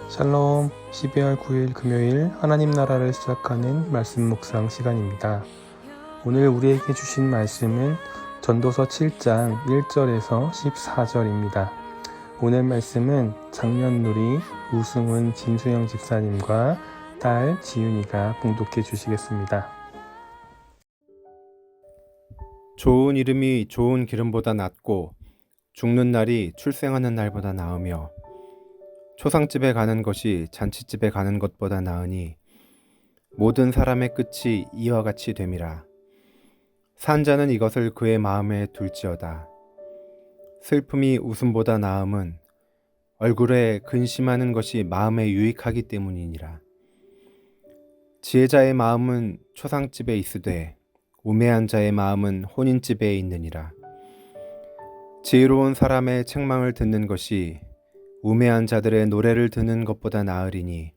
샬롬, 12월 9일 금요일 하나님 나라를 시작하는 말씀 묵상 시간입니다. 오늘 우리에게 주신 말씀은 전도서 7장 1절에서 14절입니다. 오늘 말씀은 장면누리 우승훈 진수영 집사님과 딸 지윤이가 봉독해 주시겠습니다. 좋은 이름이 좋은 기름보다 낫고 죽는 날이 출생하는 날보다 나으며 초상집에 가는 것이 잔치집에 가는 것보다 나으니 모든 사람의 끝이 이와 같이 됨이라. 산 자는 이것을 그의 마음에 둘지어다. 슬픔이 웃음보다 나음은 얼굴에 근심하는 것이 마음에 유익하기 때문이니라. 지혜자의 마음은 초상집에 있으되 우매한 자의 마음은 혼인집에 있느니라. 지혜로운 사람의 책망을 듣는 것이 우매한 자들의 노래를 듣는 것보다 나으리니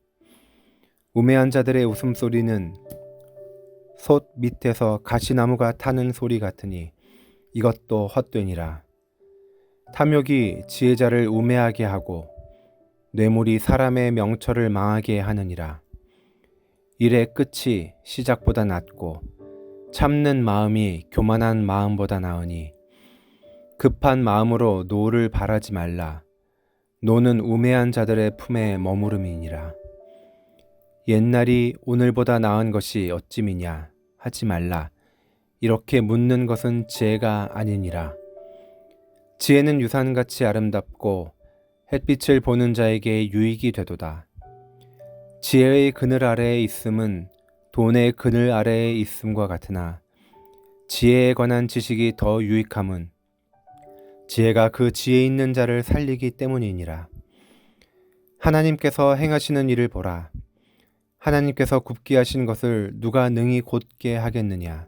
우매한 자들의 웃음소리는 솥 밑에서 가시나무가 타는 소리 같으니 이것도 헛되니라. 탐욕이 지혜자를 우매하게 하고 뇌물이 사람의 명철을 망하게 하느니라. 일의 끝이 시작보다 낫고 참는 마음이 교만한 마음보다 나으니 급한 마음으로 노를 바라지 말라. 노는 우매한 자들의 품에 머무름이니라. 옛날이 오늘보다 나은 것이 어찌미냐 하지 말라. 이렇게 묻는 것은 지혜가 아니니라. 지혜는 유산같이 아름답고 햇빛을 보는 자에게 유익이 되도다. 지혜의 그늘 아래에 있음은 돈의 그늘 아래에 있음과 같으나 지혜에 관한 지식이 더 유익함은 지혜가 그 지혜 있는 자를 살리기 때문이니라. 하나님께서 행하시는 일을 보라. 하나님께서 굽게 하신 것을 누가 능히 곧게 하겠느냐.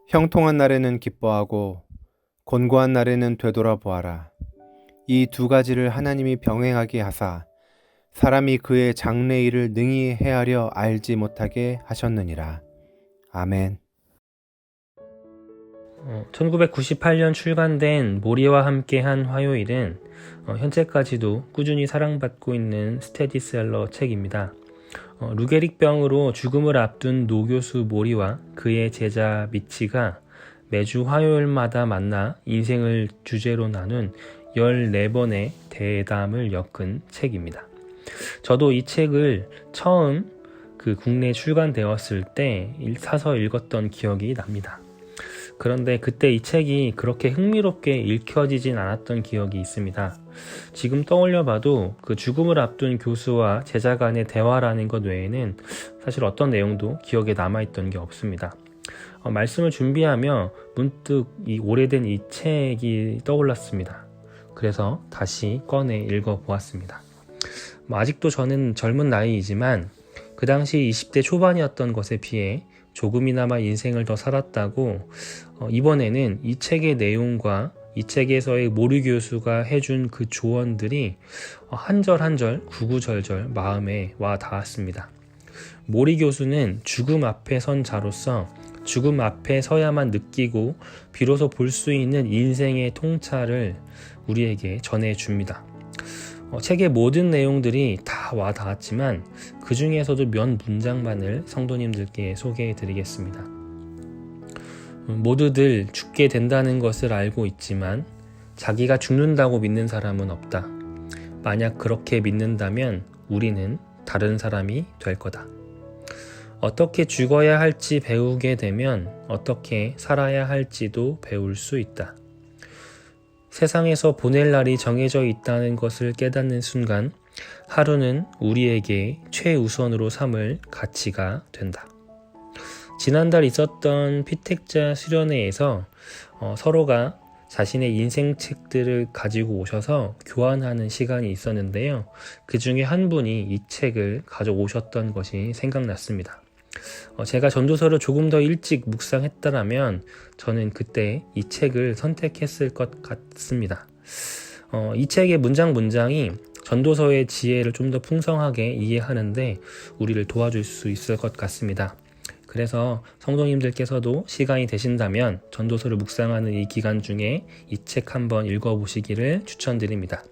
형통한 날에는 기뻐하고 곤고한 날에는 되돌아보아라. 이 두 가지를 하나님이 병행하게 하사 사람이 그의 장래일을 능히 헤아려 알지 못하게 하셨느니라. 아멘. 1998년 출간된 모리와 함께한 화요일은 현재까지도 꾸준히 사랑받고 있는 스테디셀러 책입니다. 루게릭병으로 죽음을 앞둔 노교수 모리와 그의 제자 미치가 매주 화요일마다 만나 인생을 주제로 나눈 14번의 대담을 엮은 책입니다. 저도 이 책을 처음 국내에 출간되었을 때 사서 읽었던 기억이 납니다. 그런데 그때 이 책이 그렇게 흥미롭게 읽혀지진 않았던 기억이 있습니다. 지금 떠올려봐도 그 죽음을 앞둔 교수와 제자 간의 대화라는 것 외에는 사실 어떤 내용도 기억에 남아있던 게 없습니다. 말씀을 준비하며 문득 이 오래된 이 책이 떠올랐습니다. 그래서 다시 꺼내 읽어보았습니다. 아직도 저는 젊은 나이이지만 그 당시 20대 초반이었던 것에 비해 조금이나마 인생을 더 살았다고 이번에는 이 책의 내용과 이 책에서의 모리 교수가 해준 그 조언들이 한 절 한 절 구구절절 마음에 와 닿았습니다. 모리 교수는 죽음 앞에 선 자로서 죽음 앞에 서야만 느끼고 비로소 볼 수 있는 인생의 통찰을 우리에게 전해줍니다. 책의 모든 내용들이 다 와 닿았지만 그 중에서도 몇 문장만을 성도님들께 소개해 드리겠습니다. 모두들 죽게 된다는 것을 알고 있지만 자기가 죽는다고 믿는 사람은 없다. 만약 그렇게 믿는다면 우리는 다른 사람이 될 거다. 어떻게 죽어야 할지 배우게 되면 어떻게 살아야 할지도 배울 수 있다. 세상에서 보낼 날이 정해져 있다는 것을 깨닫는 순간 하루는 우리에게 최우선으로 삼을 가치가 된다. 지난달 있었던 피택자 수련회에서 서로가 자신의 인생 책들을 가지고 오셔서 교환하는 시간이 있었는데요. 그 중에 한 분이 이 책을 가져오셨던 것이 생각났습니다. 제가 전도서를 조금 더 일찍 묵상했다면 저는 그때 이 책을 선택했을 것 같습니다. 이 책의 문장이 전도서의 지혜를 좀 더 풍성하게 이해하는데 우리를 도와줄 수 있을 것 같습니다. 그래서 성도님들께서도 시간이 되신다면 전도서를 묵상하는 이 기간 중에 이 책 한번 읽어보시기를 추천드립니다.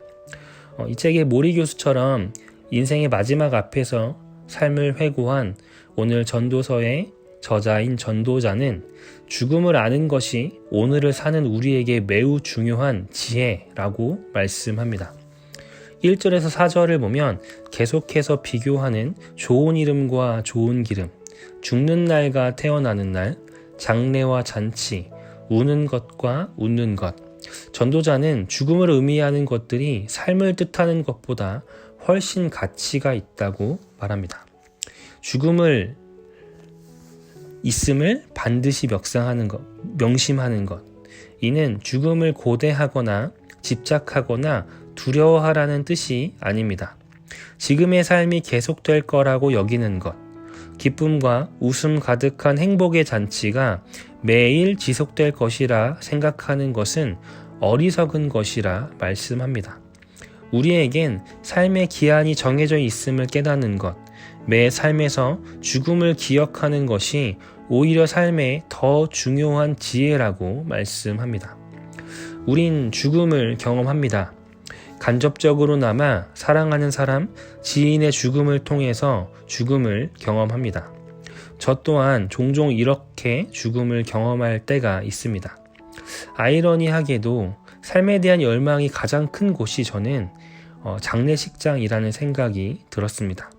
이 책의 모리 교수처럼 인생의 마지막 앞에서 삶을 회고한 오늘 전도서의 저자인 전도자는 죽음을 아는 것이 오늘을 사는 우리에게 매우 중요한 지혜라고 말씀합니다. 1절에서 4절을 보면 계속해서 비교하는 좋은 이름과 좋은 기름, 죽는 날과 태어나는 날, 장례와 잔치, 우는 것과 웃는 것. 전도자는 죽음을 의미하는 것들이 삶을 뜻하는 것보다 훨씬 가치가 있다고 말합니다. 죽음을 있음을 반드시 명심하는 것. 이는 죽음을 고대하거나 집착하거나 두려워하라는 뜻이 아닙니다. 지금의 삶이 계속될 거라고 여기는 것. 기쁨과 웃음 가득한 행복의 잔치가 매일 지속될 것이라 생각하는 것은 어리석은 것이라 말씀합니다. 우리에겐 삶의 기한이 정해져 있음을 깨닫는 것, 매 삶에서 죽음을 기억하는 것이 오히려 삶의 더 중요한 지혜라고 말씀합니다. 우린 죽음을 경험합니다. 간접적으로나마 사랑하는 사람, 지인의 죽음을 통해서 죽음을 경험합니다. 저 또한 종종 이렇게 죽음을 경험할 때가 있습니다. 아이러니하게도 삶에 대한 열망이 가장 큰 곳이 저는 장례식장이라는 생각이 들었습니다.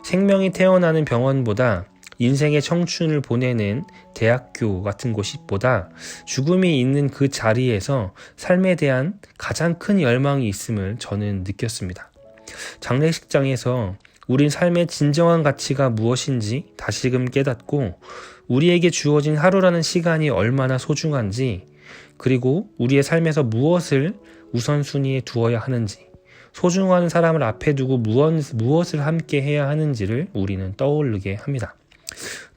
생명이 태어나는 병원보다 인생의 청춘을 보내는 대학교 같은 곳보다 죽음이 있는 그 자리에서 삶에 대한 가장 큰 열망이 있음을 저는 느꼈습니다. 장례식장에서 우린 삶의 진정한 가치가 무엇인지 다시금 깨닫고 우리에게 주어진 하루라는 시간이 얼마나 소중한지, 그리고 우리의 삶에서 무엇을 우선순위에 두어야 하는지, 소중한 사람을 앞에 두고 무엇을 함께 해야 하는지를 우리는 떠오르게 합니다.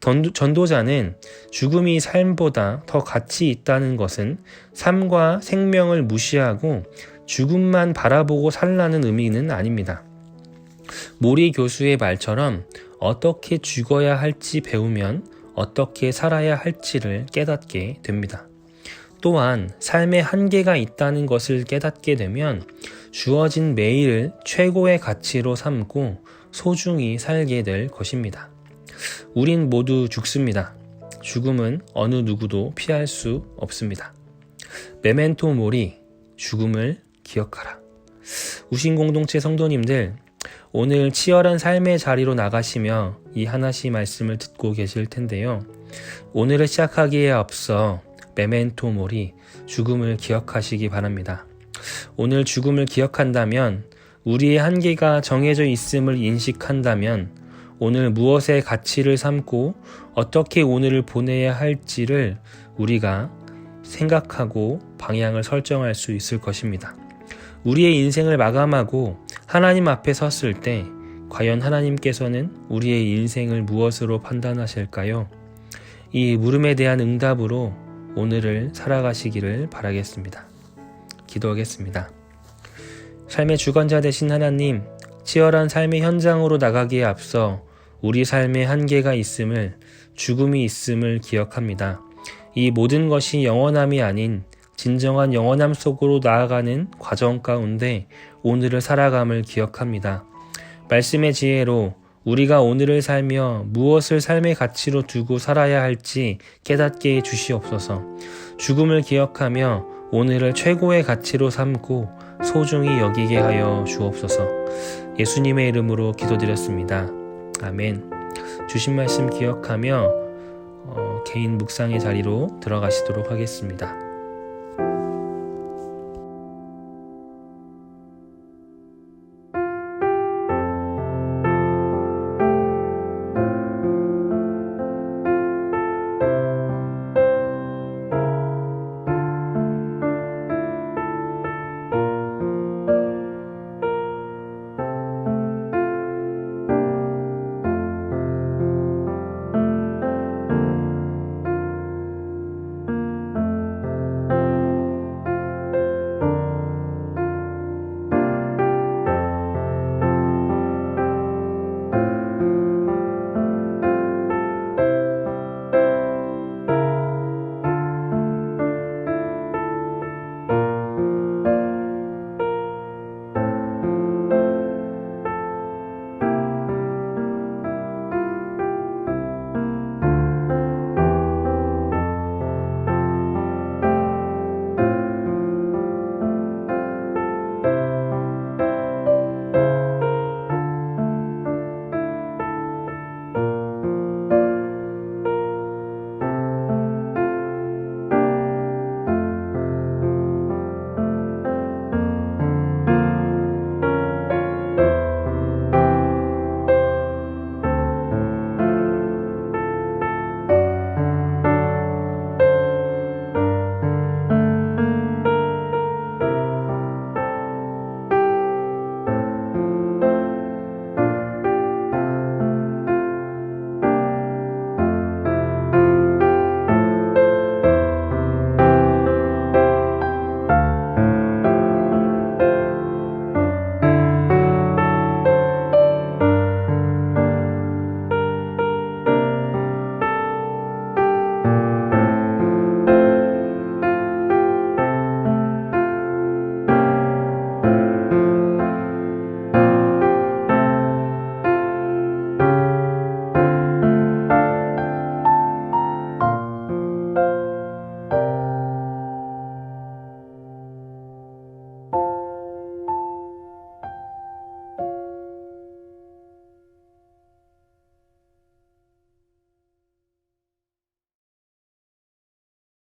전도자는 죽음이 삶보다 더 가치 있다는 것은 삶과 생명을 무시하고 죽음만 바라보고 살라는 의미는 아닙니다. 모리 교수의 말처럼 어떻게 죽어야 할지 배우면 어떻게 살아야 할지를 깨닫게 됩니다. 또한 삶의 한계가 있다는 것을 깨닫게 되면 주어진 매일을 최고의 가치로 삼고 소중히 살게 될 것입니다. 우린 모두 죽습니다. 죽음은 어느 누구도 피할 수 없습니다. 메멘토 모리, 죽음을 기억하라. 우신 공동체 성도님들, 오늘 치열한 삶의 자리로 나가시며 이 하나씩 말씀을 듣고 계실 텐데요. 오늘을 시작하기에 앞서 메멘토 모리, 죽음을 기억하시기 바랍니다. 오늘 죽음을 기억한다면, 우리의 한계가 정해져 있음을 인식한다면, 오늘 무엇의 가치를 삼고 어떻게 오늘을 보내야 할지를 우리가 생각하고 방향을 설정할 수 있을 것입니다. 우리의 인생을 마감하고 하나님 앞에 섰을 때 과연 하나님께서는 우리의 인생을 무엇으로 판단하실까요? 이 물음에 대한 응답으로 오늘을 살아가시기를 바라겠습니다. 기도하겠습니다. 삶의 주관자 되신 하나님, 치열한 삶의 현장으로 나가기에 앞서 우리 삶에 한계가 있음을, 죽음이 있음을 기억합니다. 이 모든 것이 영원함이 아닌 진정한 영원함 속으로 나아가는 과정 가운데 오늘을 살아감을 기억합니다. 말씀의 지혜로 우리가 오늘을 살며 무엇을 삶의 가치로 두고 살아야 할지 깨닫게 해 주시옵소서. 죽음을 기억하며 오늘을 최고의 가치로 삼고 소중히 여기게 하여 주옵소서. 예수님의 이름으로 기도드렸습니다. 아멘. 주신 말씀 기억하며 개인 묵상의 자리로 들어가시도록 하겠습니다.